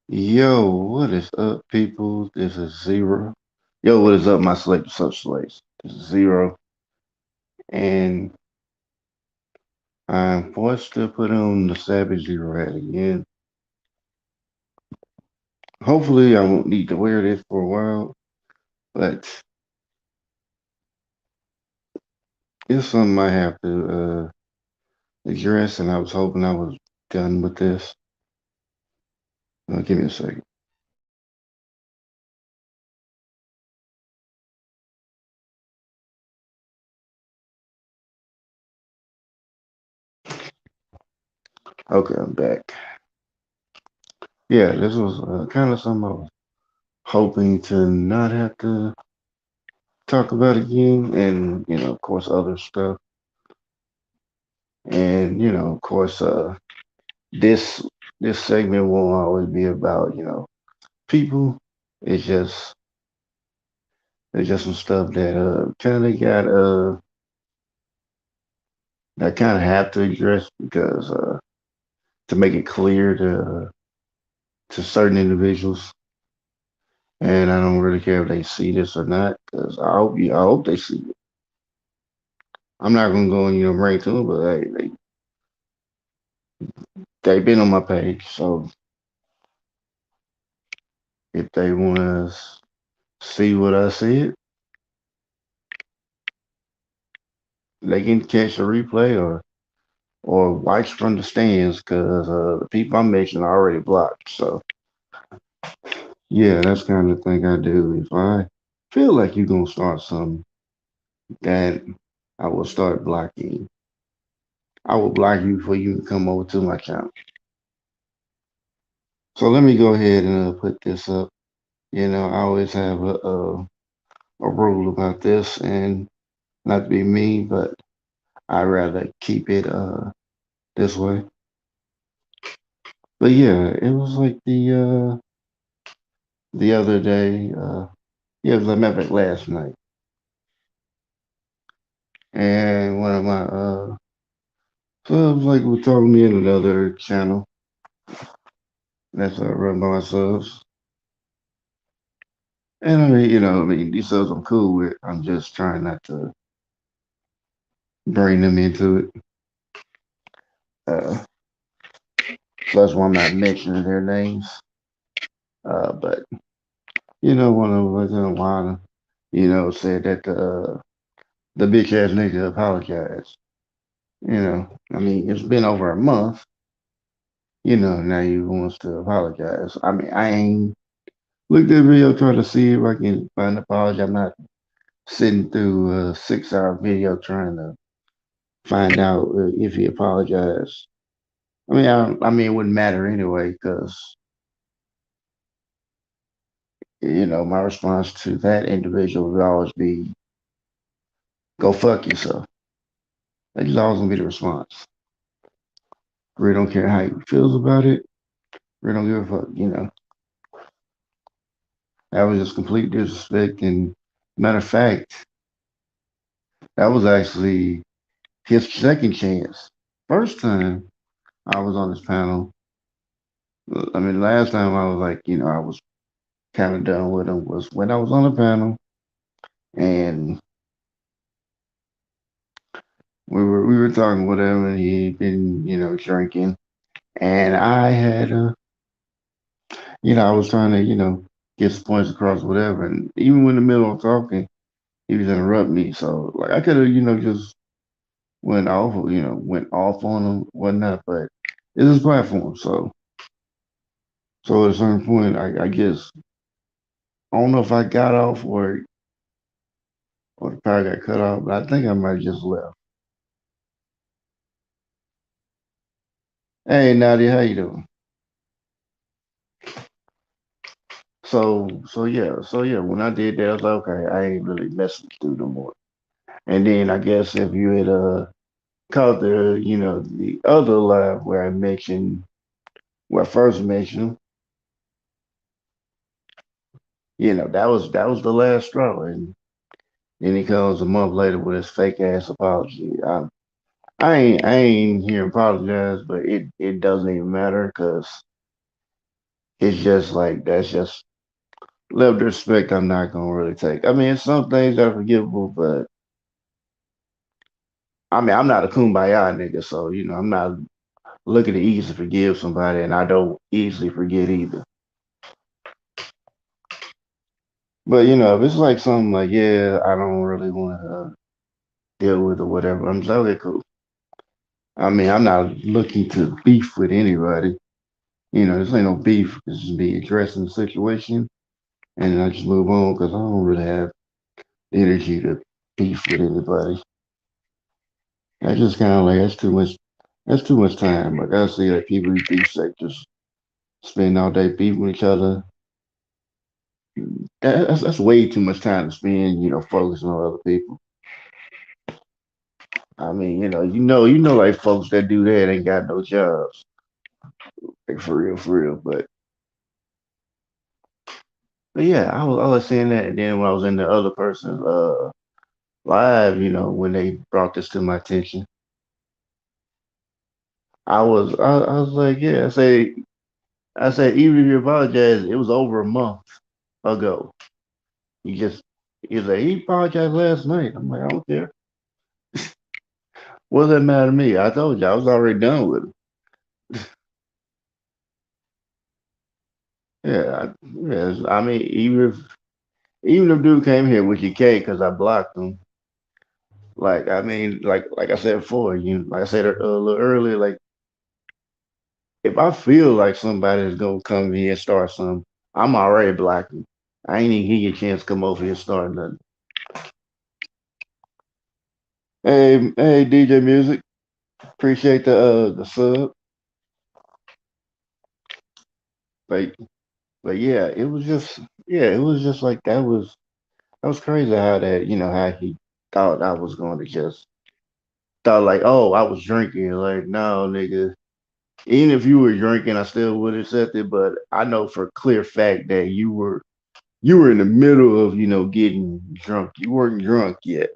Yo, what is up, people? This is Zero. Yo, what is up, my select subslates? This is Zero, and I'm forced to put on the Savage Zero hat again. Hopefully, I won't need to wear this for a while, but it's something I have to address, and I was hoping I was done with this. Give me a second. Okay, I'm back. Yeah, this was kind of something I was hoping to not have to talk about again, and of course, other stuff. And of course, this this segment won't always be about people. It's just it's just some stuff that kind of got that kind of have to address because to make it clear to certain individuals. And I don't really care if they see this or not because I hope they see it. I'm not gonna go and bring it to them, but they've been on my page, so if they want to see what I said, they can catch a replay or watch from the stands because the people I mentioned are already blocked. So yeah, that's kind of the thing I do. If I feel like you're gonna start something, that I will start blocking. I will block you before you can come over to my channel. So let me go ahead and put this up. I always have a rule about this, and not to be mean, but I rather keep it this way. But yeah, it was like the other day. Yeah, it was like matter of fact last night. And one of my subs like was talking to me in another channel that's run by my subs. And I mean, these subs I'm cool with. I'm just trying not to bring them into it. Uh, so that's why I'm not mentioning their names. But one of them was in a while, said that the bitch ass nigga apologized. I mean, it's been over a month. Now he wants to apologize. I mean, I ain't looked at the video trying to see if I can find an apology. I'm not sitting through a 6 hour video trying to find out if he apologized. I mean, it wouldn't matter anyway because my response to that individual would always be, "Go fuck yourself." That's always gonna be the response. Really don't care how he feels about it. Really don't give a fuck. That was just complete disrespect. And matter of fact, that was actually his second chance. First time I was on this panel, I mean, last time I was like, I was kind of done with him was when I was on the panel and we were talking whatever, and he'd been drinking, and I had I was trying to get some points across whatever, and even when in the middle of talking, he was interrupting me, so like I could have just went off on him whatnot, but it's his platform, so at a certain point, I guess I don't know if I got off or the power got cut off, but I think I might have just left. Hey Nadia, how you doing? So yeah. When I did that, I was like, okay, I ain't really messing with dude no more. And then I guess if you had caught the other live where I mentioned where I first mentioned him, that was the last straw. And then he comes a month later with his fake ass apology. I ain't here to apologize, but it doesn't even matter because it's just like that's just level of respect I'm not gonna really take. I mean, some things are forgivable, but I mean, I'm not a kumbaya nigga, so I'm not looking to easily forgive somebody, and I don't easily forget either. But if it's like something like, yeah, I don't really want to deal with or whatever, I'm just like, okay, cool. I mean, I'm not looking to beef with anybody. This ain't no beef. This is me addressing the situation, and I just move on because I don't really have the energy to beef with anybody. I just kind of like that's too much. That's too much time. Like I see, like people who beef like just spend all day beefing with each other. That's way too much time to spend. Focusing on other people. I mean, like folks that do that ain't got no jobs. Like for real. But yeah, I was saying that, and then when I was in the other person's live, when they brought this to my attention, I was like, yeah, I said even if you apologize, it was over a month ago. He just he's like he apologized last night. I'm like, I don't care. What does that matter to me? I told you I was already done with him. Yeah, yes. I mean, even if dude came here, which he can't because I blocked him. Like I mean, like I said before, like I said a little earlier, like if I feel like somebody is gonna come here and start something, I'm already blocking. I ain't even give you a chance to come over here and start nothing. Hey, DJ Music, appreciate the sub. Like, but yeah, it was just like that was crazy how that how he thought I was going to just thought like, oh, I was drinking. Like, no, nigga. Even if you were drinking, I still would accept it. But I know for clear fact that you were in the middle of getting drunk. You weren't drunk yet.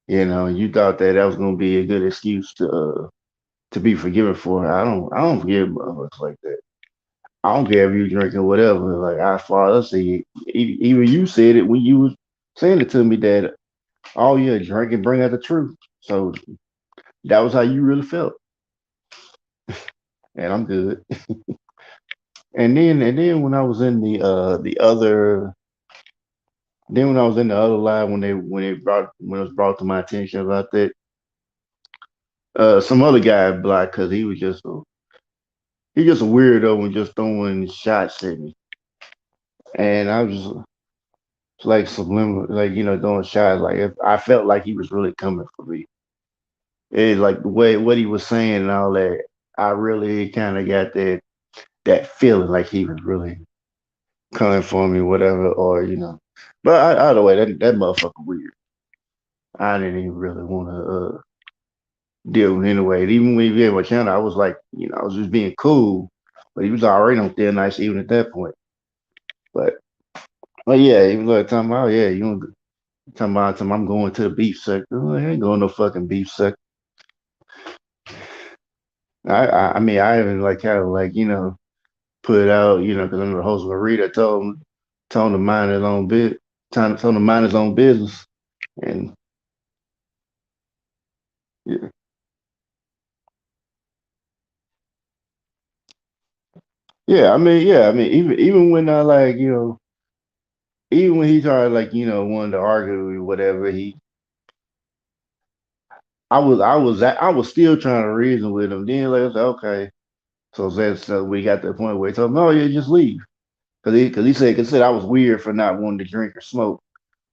You thought that that was gonna be a good excuse to be forgiven for. I don't forgive motherfuckers like that. I don't care if you drinking whatever. Like I father see even you said it when you was saying it to me that oh yeah, drinking bring out the truth. So that was how you really felt, and I'm good. And then when I was in the other then when I was in the other live when it was brought to my attention about that some other guy blocked because he just a weirdo and just throwing shots at me, and I was just like subliminal, like throwing shots. Like if I felt like he was really coming for me. It's like the way what he was saying and all that. I really kind of got that feeling like he was really coming for me, whatever, or. But either way, that motherfucker weird. I didn't even really want to deal with anyway. Even when he gave my channel, I was like, I was just being cool, but he was already on thin ice even at that point. But yeah, he was like talking about, yeah, talking about I'm going to the beef sector. I'm like, I ain't going no fucking beef sector. I mean, I even like kind of like put it out, because I'm the host of a reader. Told him to mind his own bit, told him to mind his own business, and yeah, yeah. I mean, even when I like even when he started like wanting to argue or whatever, I was still trying to reason with him. Then like I said, okay, so we got to the point where he told me, oh yeah, just leave, because he said I was weird for not wanting to drink or smoke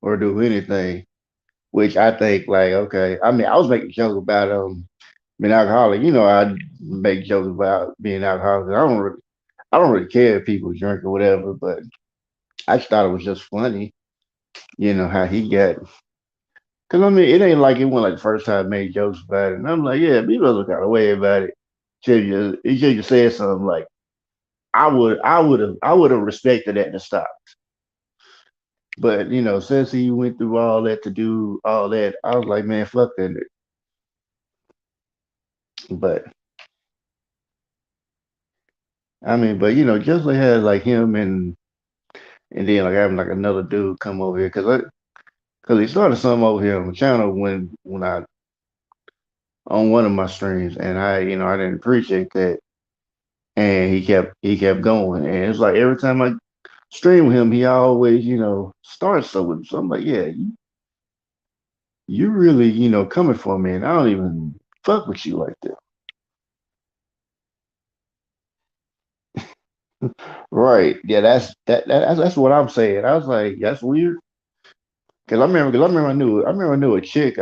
or do anything, which I think like okay. I mean, I was making jokes about being alcoholic. I make jokes about being alcoholic. I don't really care if people drink or whatever, but I just thought it was just funny, how he got. Cause I mean, it ain't like it wasn't like the first time I made jokes about it, and I'm like, yeah, people look kind of way about it. He should just said something like, I would have respected that to stop. But since he went through all that to do all that, I was like, man, fuck that. But I mean, but just like had like him and then like having like another dude come over here because he started something over here on the channel when I on one of my streams, and I didn't appreciate that, and he kept going, and it's like every time I stream with him, he always starts something. So I'm like, yeah, you really coming for me, and I don't even fuck with you like that. Right? Yeah, that's what I'm saying. I was like, that's weird. Because I remember I knew a chick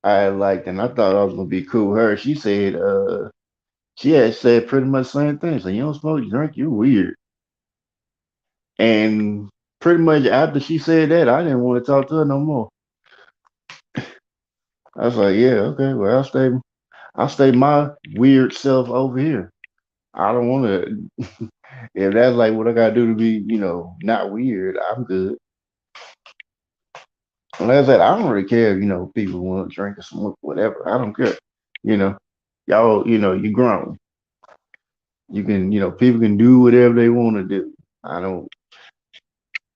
I liked, and I thought I was gonna be cool with her. She had said pretty much the same thing. So you don't smoke, you drink, you're weird. And pretty much after she said that, I didn't want to talk to her no more. I was like, yeah, okay, well, I'll stay my weird self over here. I don't want to. If that's like what I gotta do to be, not weird, I'm good. And like I said, I don't really care. People want to drink or smoke, whatever. I don't care. You know, y'all, you grown. You can, people can do whatever they want to do. I don't.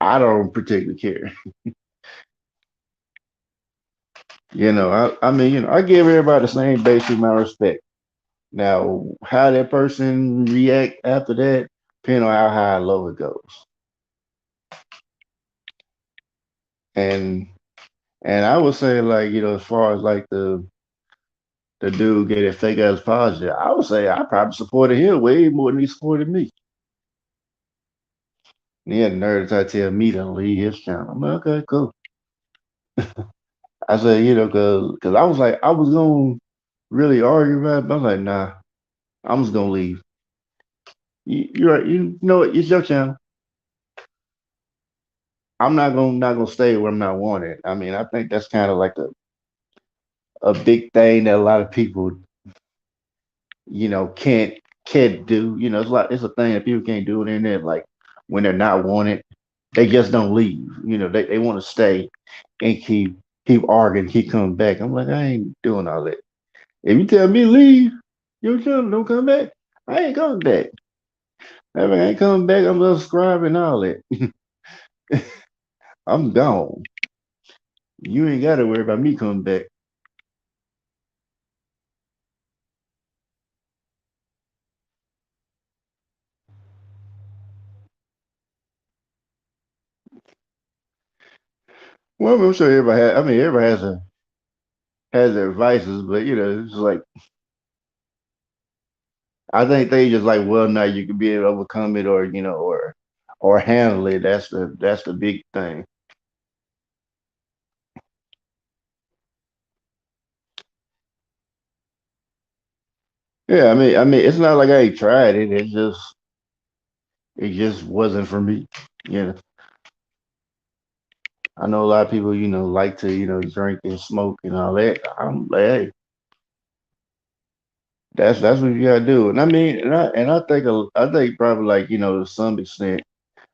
I don't particularly care. I mean, I give everybody the same basic amount of respect. Now, how that person react after that, depending on how high or low it goes. And I would say like, as far as like the dude getting fake ass apology, I would say I probably supported him way more than he supported me. And he had the nerve to try to tell me to leave his channel. I'm like, okay, cool. I said, cause I was like, I was gonna really argue about it, but I was like, nah, I'm just gonna leave. You're right. You know what? It's your channel. I'm not gonna stay where I'm not wanted. I mean, I think that's kind of like a big thing that a lot of people, can't do. It's a thing that people can't do on the internet. Like when they're not wanted, they just don't leave. They want to stay and keep arguing, keep coming back. I'm like, I ain't doing all that. If you tell me leave, your channel don't come back. I ain't coming back. I ain't coming back. I'm subscribing all that. I'm gone. You ain't got to worry about me coming back. Well, I'm sure everybody has. I mean, everybody has their vices, but it's like I think they just like, well, now you can be able to overcome it, or handle it. That's the big thing. Yeah, I mean, it's not like I ain't tried it. It just wasn't for me. You know, I know a lot of people, like to, drink and smoke and all that. I'm like, hey, that's what you gotta do. And I mean, and I think probably like, to some extent,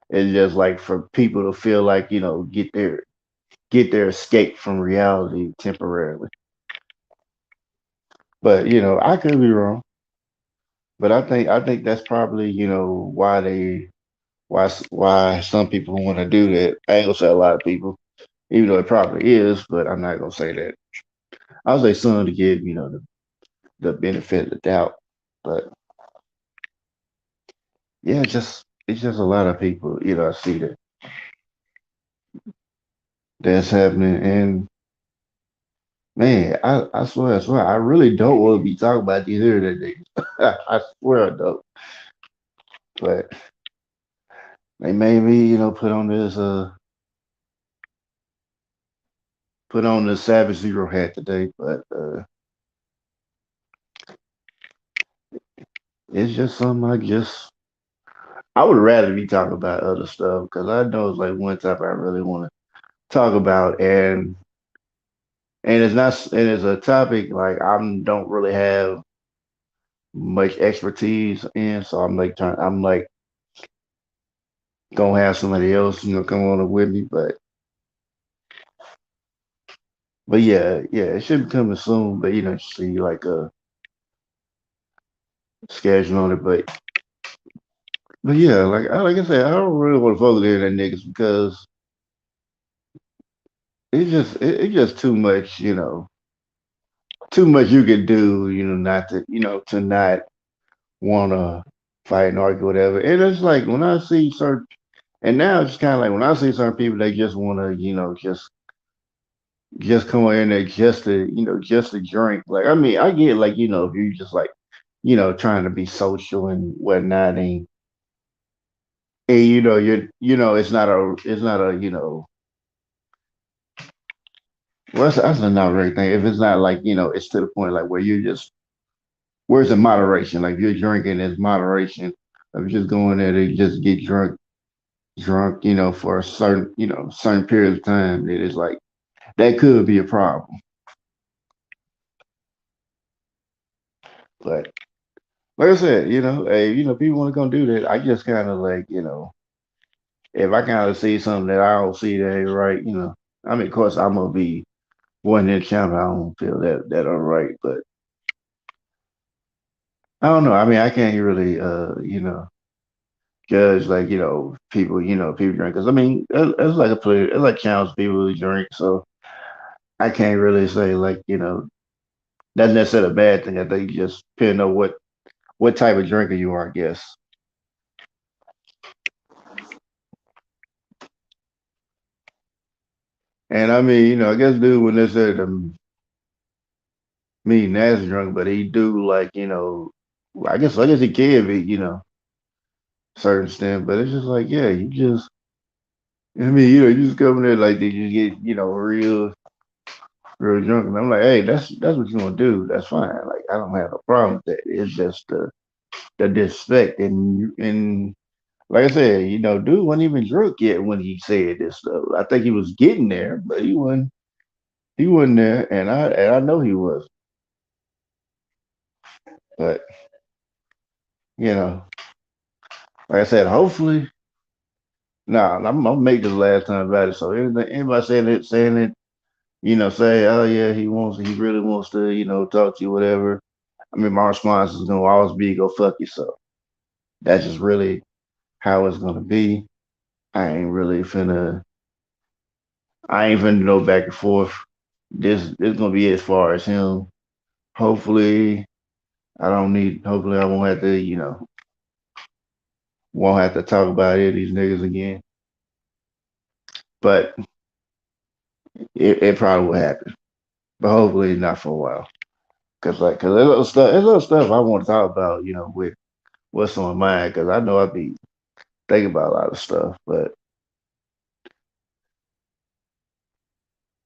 it's just like for people to feel like, get their escape from reality temporarily. But I could be wrong. But I think that's probably why some people want to do that. I ain't gonna say a lot of people, even though it probably is, but I'm not gonna say that. I'll say some to give the benefit of the doubt. But yeah, it's just a lot of people I see that's happening, and man, I swear, I really don't want to be talking about these internet things. I swear I don't. But they made me, put on the Savage Zero hat today. But it's just something I would rather be talking about other stuff because I know it's like one topic I really want to talk about, and it's not, and it's a topic like I don't really have much expertise in, so I'm like gonna have somebody else, come on with me, But yeah, yeah, it should be coming soon. But see like a schedule on it. But yeah, like I said, I don't really want to focus on that niggas because it's just too much. Too much you can do. Not to to not want to fight and argue whatever. And it's like when I see certain, and now it's kind of like when I see certain people, they just want to just come in there just to drink. Like I mean, I get like if you just like trying to be social and whatnot, and it's not a well that's not really thing. If it's not like it's to the point like where you just where's the moderation? Like if you're drinking, there's moderation. If you're just going there to just get drunk, for a certain period of time, it is like that could be a problem. But like I said, hey, people want to come do that. I just kind of like, if I kind of see something that I don't see that ain't right, I mean, of course, I'm gonna be one in the channel. I don't feel that alright, but I don't know. I mean, I can't really, judge like people, people drink. Cause I mean, it's like it's like challenge people who drink. So I can't really say like that's necessarily a bad thing. I think you just depend on what type of drinker you are, I guess. And I mean, I guess dude when they said me nasty drunk, but he do like, I guess he can be, certain extent, but it's just like, yeah, I mean, you just come in there like you get, real drunk, and I'm like, hey, that's what you want to do. That's fine. Like I don't have a problem with that. It's just the disrespect, and like I said, dude wasn't even drunk yet when he said this stuff. I think he was getting there, but he wasn't there, and I know he was. But you know, like I said, hopefully, nah, I'm gonna make this last time about it. So anybody saying it, say, oh yeah, he really wants to, talk to you, whatever. I mean, my response is gonna always be, go fuck yourself. That's just really how it's gonna be. I ain't really finna, I ain't finna go back and forth. This gonna be as far as him. Hopefully, hopefully I won't have to, won't have to talk about it, these niggas again. But it probably will happen. But hopefully not for a while. Cause there's little stuff I want to talk about, with what's on my mind. Cause I know I be thinking about a lot of stuff, but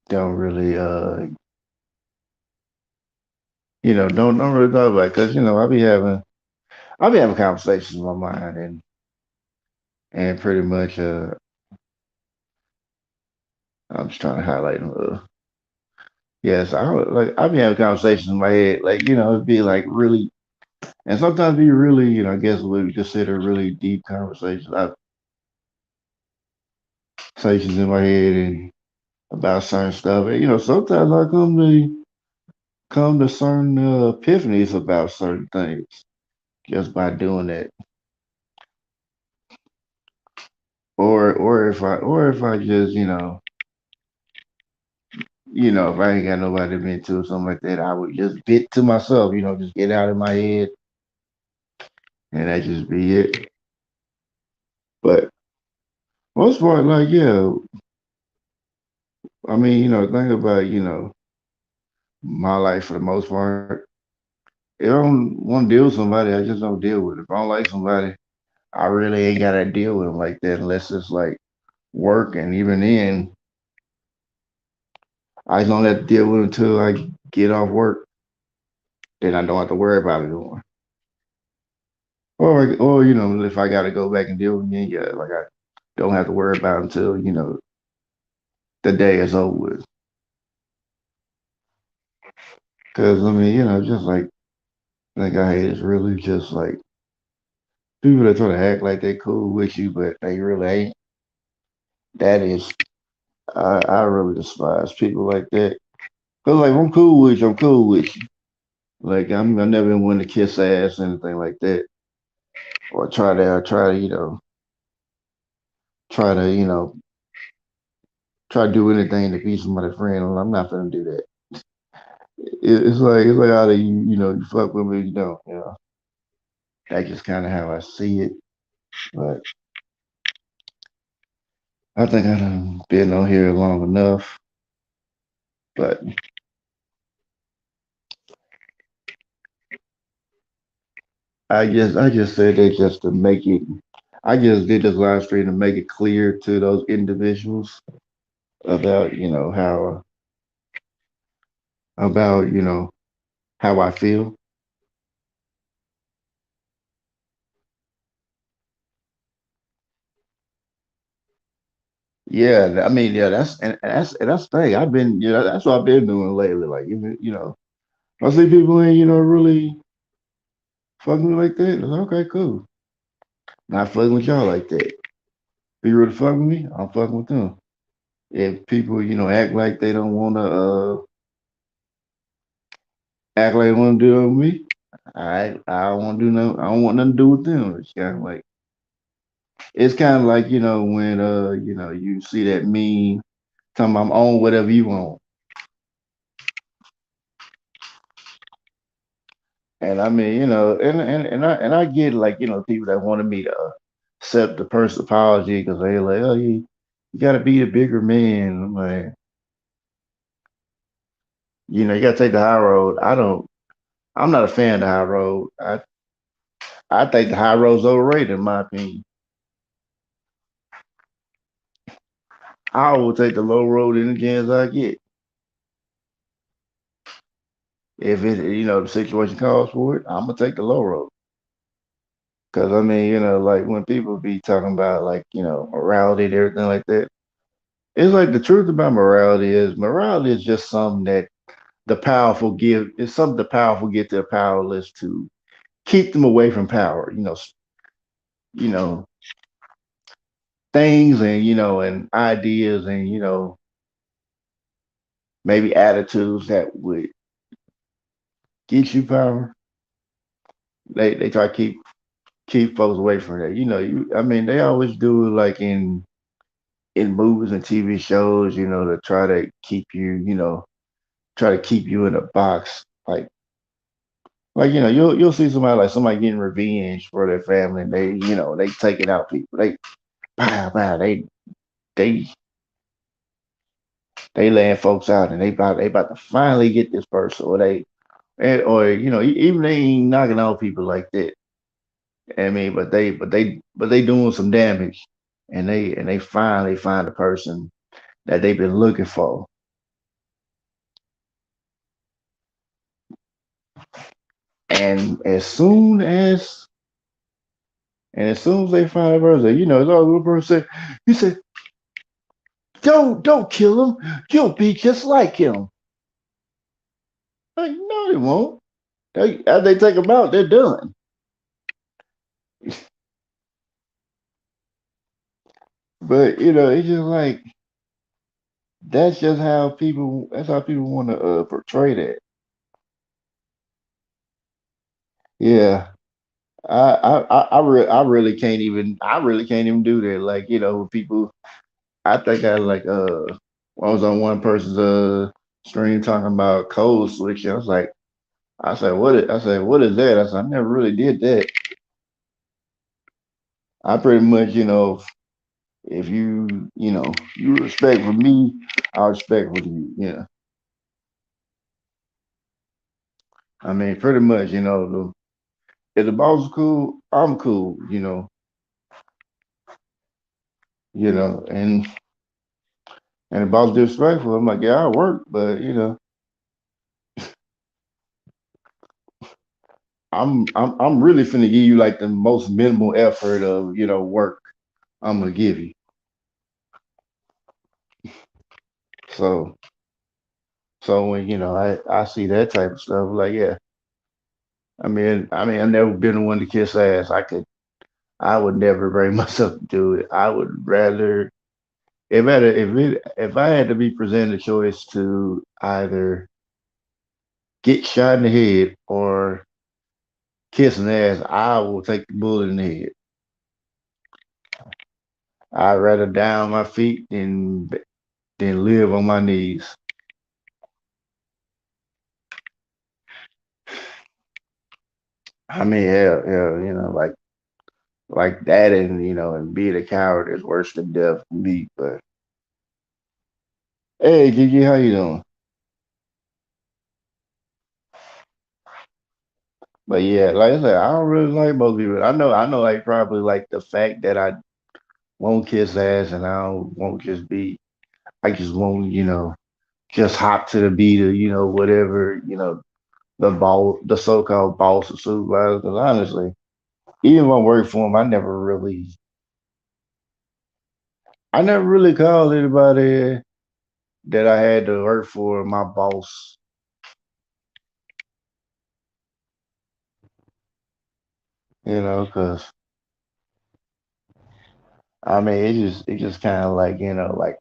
don't really, don't really talk about it. Cause I be having conversations in my mind, and pretty much, I'm just trying to highlight them. Yes, I be having conversations in my head, like it'd be like really, and sometimes be really, I guess what we consider really deep conversations. I conversations in my head and about certain stuff. And, sometimes I come to certain epiphanies about certain things just by doing that. Or if I just if I ain't got nobody to vent to or something like that, I would just vent to myself. Just get out of my head, and that just be it. But most part, like yeah, I mean think about my life for the most part. If I don't want to deal with somebody, I just don't deal with it. If I don't like somebody, I really ain't gotta deal with them like that unless it's like work, and even then, I don't have to deal with it until I get off work. Then I don't have to worry about it anymore. Or if I gotta go back and deal with it, yeah, like I don't have to worry about it until the day is over with. Because I mean, just like I hate is really just like people that try to act like they cool with you, but they really ain't. That is, I really despise people like that. Cause like if I'm cool with you, I'm cool with you. Like I'm never been one to kiss ass or anything like that, or try to try to try to do anything to be somebody's friend. I'm not gonna do that. It's like how they you fuck with me, you don't. That's just kind of how I see it. But I think I done been on here long enough. But I just said that just to make it. I just did this live stream to make it clear to those individuals about how about how I feel. Yeah, I mean, yeah, that's the thing. I've been, that's what I've been doing lately. Like, even, I see people ain't, really fucking me like that. It's like, okay, cool. Not fucking with y'all like that. If you really fuck with me, I'm fucking with them. If people, act like they don't want to, act like they want to do it with me, I don't want to do no, I don't want nothing to do with them. It's kind of like, when, you see that meme talking about I'm on whatever you want. And I mean, and I get like, people that wanted me to accept the person's apology because they like, oh, you got to be a bigger man. I'm like, you got to take the high road. I'm not a fan of the high road. I think the high road's overrated in my opinion. I will take the low road any chance I get. If the situation calls for it, I'm gonna take the low road. Cause I mean, like when people be talking about like, morality and everything like that, it's like the truth about morality is just something that the powerful give. It's something the powerful get to the powerless to keep them away from power. You know things and and ideas and maybe attitudes that would get you power. They try to keep folks away from that. I mean they always do it like in movies and TV shows. To try to keep you. Try to keep you in a box. Like you'll see somebody getting revenge for their family. And they taking out people. Wow, they they laying folks out and they about to finally get this person or even they ain't knocking out people like that. I mean, but they doing some damage, and they finally find the person that they've been looking for. And as soon as they find a person, it's all the person say, you say, don't kill him. You'll be just like him. Like, no, they won't. After they take them out, they're done. But it's just like that's how people want to portray that. Yeah. I really can't even do that. Like, people I think I was on one person's stream talking about code switching. I said, what is that? I said, I never really did that. I pretty much, if you respect for me, I respect for you. Yeah. I mean, pretty much, if the boss is cool, I'm cool, and the boss disrespectful, I'm like, yeah, I work, but I'm really finna give you like the most minimal effort of, work I'm gonna give you. So so when, I see that type of stuff, like, yeah. I mean, I've never been the one to kiss ass. I would never bring myself to do it. I would rather if I had to be presented a choice to either get shot in the head or kissing ass, I will take the bullet in the head. I'd rather die on my feet than live on my knees. I mean, hell, like that, and and being a coward is worse than death for me. But hey, Gigi, how you doing? But yeah, like I said, I don't really like most people. I know, like probably like the fact that I won't kiss ass and I don't, won't just be, I just won't, just hop to the beat of, whatever, the so-called boss or supervisor. Because honestly, even when I worked for him, I never really called anybody that I had to work for my boss, because I mean, it just kind of like, like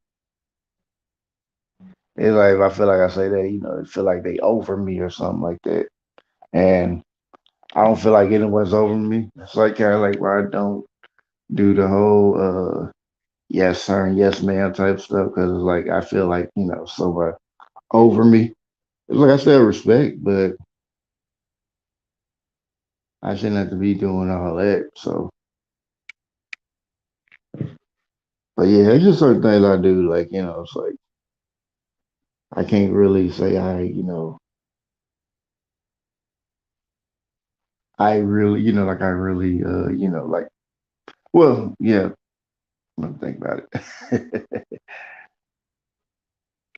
it's like if I feel like I say that, it feel like they over me or something like that. And I don't feel like anyone's over me. It's like kind of like where I don't do the whole yes sir and yes ma'am type stuff because it's like I feel like someone over me. It's like I still respect, but I shouldn't have to be doing all that. So, but yeah, it's just certain things I do. Like it's like I can't really say I really like I really like well yeah. Let me think about it.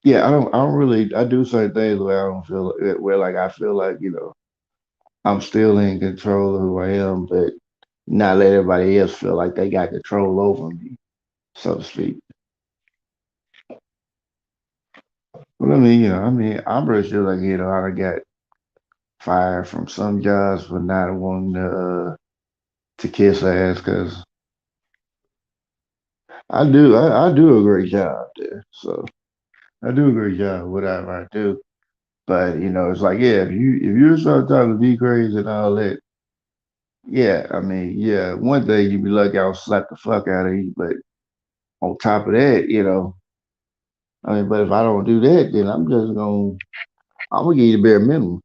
Yeah, I don't really I do certain things where I don't feel where like I feel like I'm still in control of who I am, but not let everybody else feel like they got control over me, so to speak. But I'm pretty sure like I got fired from some jobs for not wanting to kiss ass because I do a great job there, so I do a great job whatever I do. But it's like yeah, if you start talking to be crazy and all that, yeah, I mean yeah, one thing you'd be lucky I'll slap the fuck out of you, but on top of that, I mean, but if I don't do that, then I'm gonna give you the bare minimum,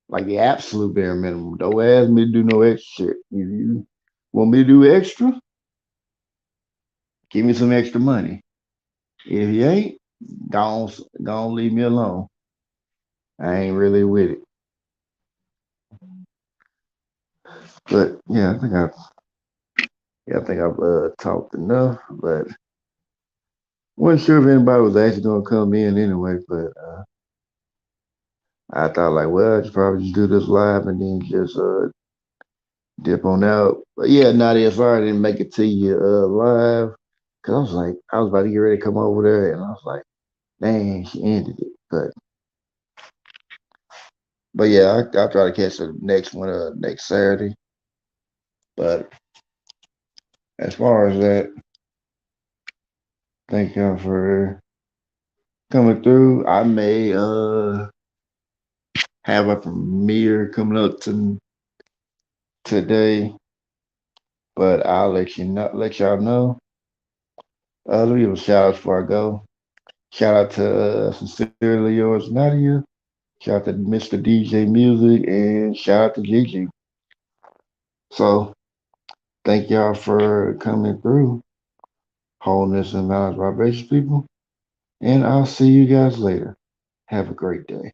like the absolute bare minimum. Don't ask me to do no extra shit. If you want me to do extra, give me some extra money. If you ain't, don't leave me alone. I ain't really with it. But yeah, I think I've talked enough. But wasn't sure if anybody was actually gonna come in anyway. But I thought like, well, I should probably just do this live and then just dip on out. But yeah, Nadia, sorry I didn't make it to you live because I was about to get ready to come over there, and I was like, dang, she ended it. But yeah, I'll try to catch the next one next Saturday. But as far as that, thank y'all for coming through. I may have a premiere coming up today, but I'll let y'all know. Let me give a shout out before I go. Shout out to Sincerely Yours, Nadia. Shout out to Mr. DJ Music and shout out to Gigi. So thank y'all for coming through, Wholeness and Knowledge Vibration people. And I'll see you guys later. Have a great day.